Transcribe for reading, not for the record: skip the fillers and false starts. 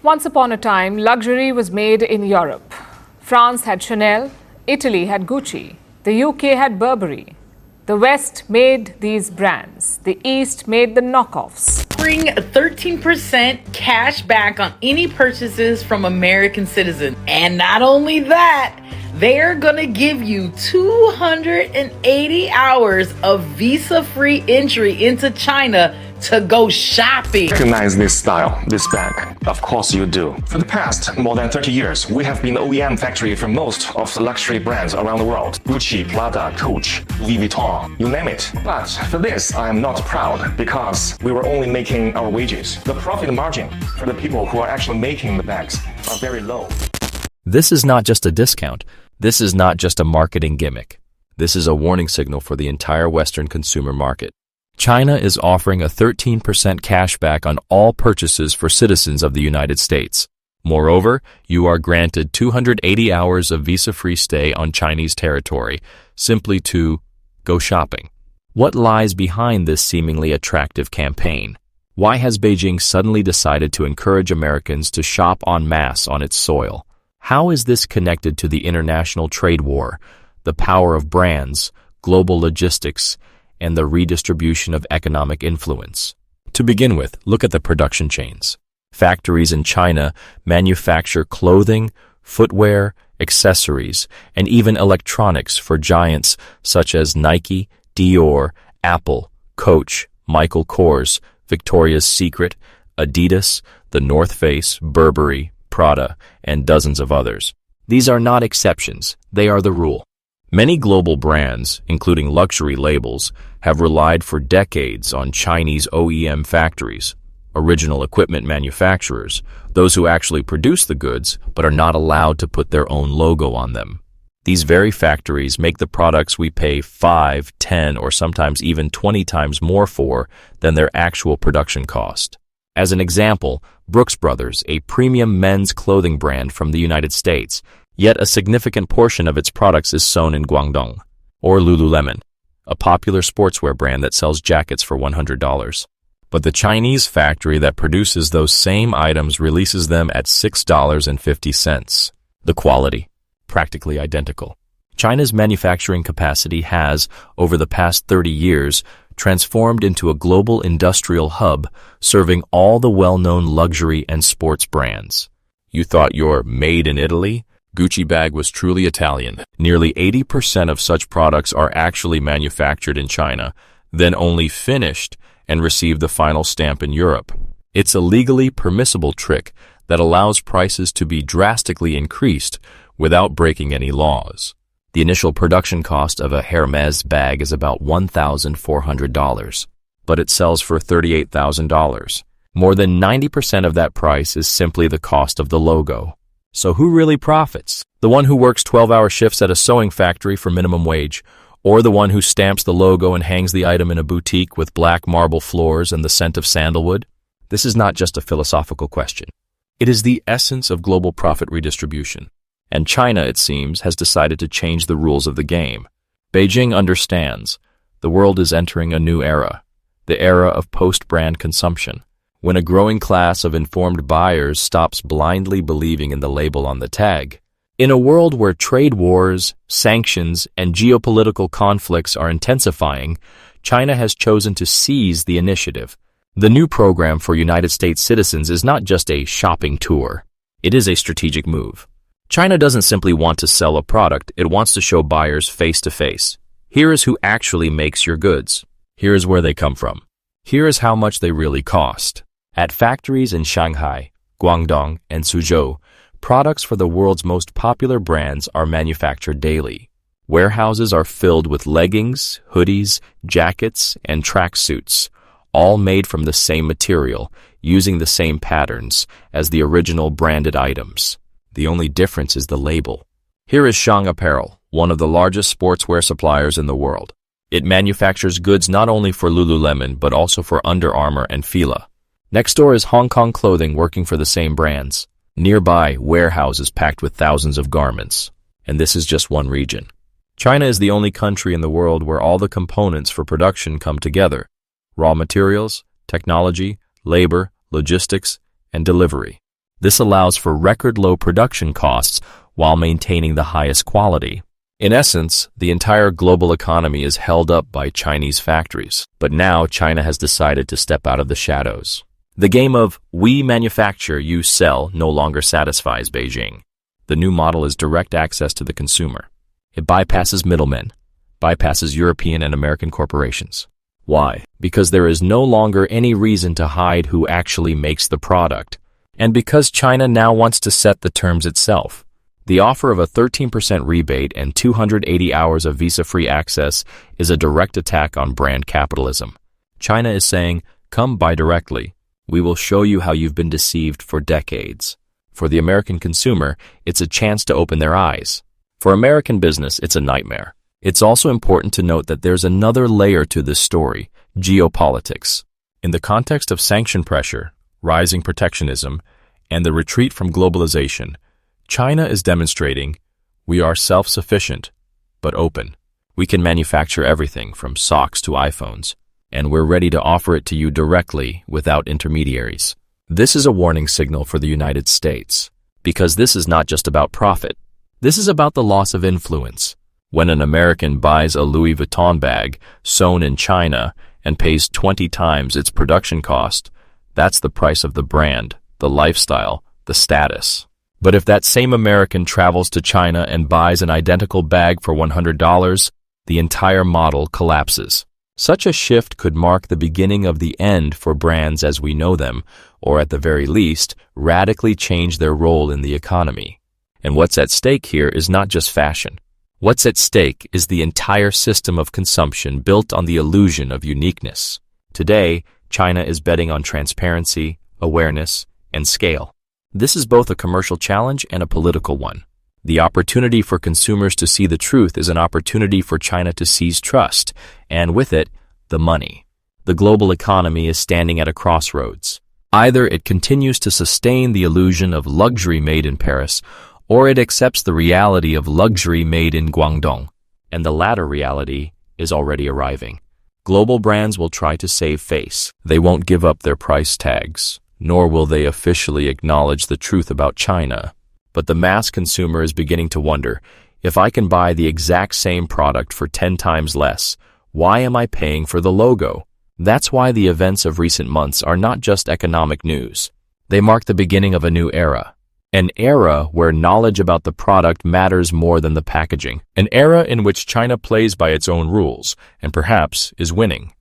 Once upon a time, luxury was made in Europe. France had Chanel, Italy had Gucci, the UK had Burberry. The West made these brands. The East made the knockoffs. Bring 13% cash back on any purchases from American citizens. And not only that, they're gonna give you 280 hours of visa-free entry into China to go shopping. Recognize this style, this bag? Of course you do. For the past more than 30 years, we have been the OEM factory for most of the luxury brands around the world. Gucci, Prada, Coach, Louis Vuitton, you name it. But for this, I am not proud because we were only making our wages. The profit margin for the people who are actually making the bags are very low. This is not just a discount. This is not just a marketing gimmick. This is a warning signal for the entire Western consumer market. China is offering a 13% cashback on all purchases for citizens of the United States. Moreover, you are granted 280 hours of visa-free stay on Chinese territory simply to go shopping. What lies behind this seemingly attractive campaign? Why has Beijing suddenly decided to encourage Americans to shop en masse on its soil? How is this connected to the international trade war, the power of brands, global logistics, and the redistribution of economic influence? To begin with, look at the production chains. Factories in China manufacture clothing, footwear, accessories, and even electronics for giants such as Nike, Dior, Apple, Coach, Michael Kors, Victoria's Secret, Adidas, The North Face, Burberry, Prada, and dozens of others. These are not exceptions, they are the rule. Many global brands, including luxury labels, have relied for decades on Chinese OEM factories, original equipment manufacturers, those who actually produce the goods but are not allowed to put their own logo on them. These very factories make the products we pay 5, 10, or sometimes even 20 times more for than their actual production cost. As an example, Brooks Brothers, a premium men's clothing brand from the United States, yet a significant portion of its products is sewn in Guangdong. Or Lululemon, a popular sportswear brand that sells jackets for $100. But the Chinese factory that produces those same items releases them at $6.50. The quality, practically identical. China's manufacturing capacity has, over the past 30 years, transformed into a global industrial hub serving all the well-known luxury and sports brands. You thought your made in Italy Gucci bag was truly Italian. Nearly 80% of such products are actually manufactured in China, then only finished and receive the final stamp in Europe. It's a legally permissible trick that allows prices to be drastically increased without breaking any laws. The initial production cost of a Hermes bag is about $1,400, but it sells for $38,000. More than 90% of that price is simply the cost of the logo. So who really profits? The one who works 12-hour shifts at a sewing factory for minimum wage, or the one who stamps the logo and hangs the item in a boutique with black marble floors and the scent of sandalwood? This is not just a philosophical question. It is the essence of global profit redistribution. And China, it seems, has decided to change the rules of the game. Beijing understands the world is entering a new era, the era of post-brand consumption, when a growing class of informed buyers stops blindly believing in the label on the tag. In a world where trade wars, sanctions, and geopolitical conflicts are intensifying, China has chosen to seize the initiative. The new program for United States citizens is not just a shopping tour. It is a strategic move. China doesn't simply want to sell a product, it wants to show buyers face-to-face. Here is who actually makes your goods. Here is where they come from. Here is how much they really cost. At factories in Shanghai, Guangdong, and Suzhou, products for the world's most popular brands are manufactured daily. Warehouses are filled with leggings, hoodies, jackets, and tracksuits, all made from the same material, using the same patterns as the original branded items. The only difference is the label. Here is Shang Apparel, one of the largest sportswear suppliers in the world. It manufactures goods not only for Lululemon, but also for Under Armour and Fila. Next door is Hong Kong Clothing working for the same brands. Nearby, warehouses packed with thousands of garments. And this is just one region. China is the only country in the world where all the components for production come together. Raw materials, technology, labor, logistics, and delivery. This allows for record low production costs while maintaining the highest quality. In essence, the entire global economy is held up by Chinese factories. But now China has decided to step out of the shadows. The game of we manufacture, you sell no longer satisfies Beijing. The new model is direct access to the consumer. It bypasses middlemen, bypasses European and American corporations. Why? Because there is no longer any reason to hide who actually makes the product. And because China now wants to set the terms itself. The offer of a 13% rebate and 280 hours of visa-free access is a direct attack on brand capitalism. China is saying, come buy directly. We will show you how you've been deceived for decades. For the American consumer, it's a chance to open their eyes. For American business, it's a nightmare. It's also important to note that there's another layer to this story, geopolitics. In the context of sanction pressure, rising protectionism, and the retreat from globalization, China is demonstrating we are self-sufficient, but open. We can manufacture everything from socks to iPhones, and we're ready to offer it to you directly without intermediaries. This is a warning signal for the United States, because this is not just about profit. This is about the loss of influence. When an American buys a Louis Vuitton bag sewn in China and pays 20 times its production cost, that's the price of the brand, the lifestyle, the status. But if that same American travels to China and buys an identical bag for $100, the entire model collapses. Such a shift could mark the beginning of the end for brands as we know them, or at the very least, radically change their role in the economy. And what's at stake here is not just fashion. What's at stake is the entire system of consumption built on the illusion of uniqueness. Today, China is betting on transparency, awareness, and scale. This is both a commercial challenge and a political one. The opportunity for consumers to see the truth is an opportunity for China to seize trust, and with it, the money. The global economy is standing at a crossroads. Either it continues to sustain the illusion of luxury made in Paris, or it accepts the reality of luxury made in Guangdong, and the latter reality is already arriving. Global brands will try to save face. They won't give up their price tags, nor will they officially acknowledge the truth about China. But the mass consumer is beginning to wonder, if I can buy the exact same product for 10 times less, why am I paying for the logo? That's why the events of recent months are not just economic news. They mark the beginning of a new era. An era where knowledge about the product matters more than the packaging. An era in which China plays by its own rules, and perhaps is winning.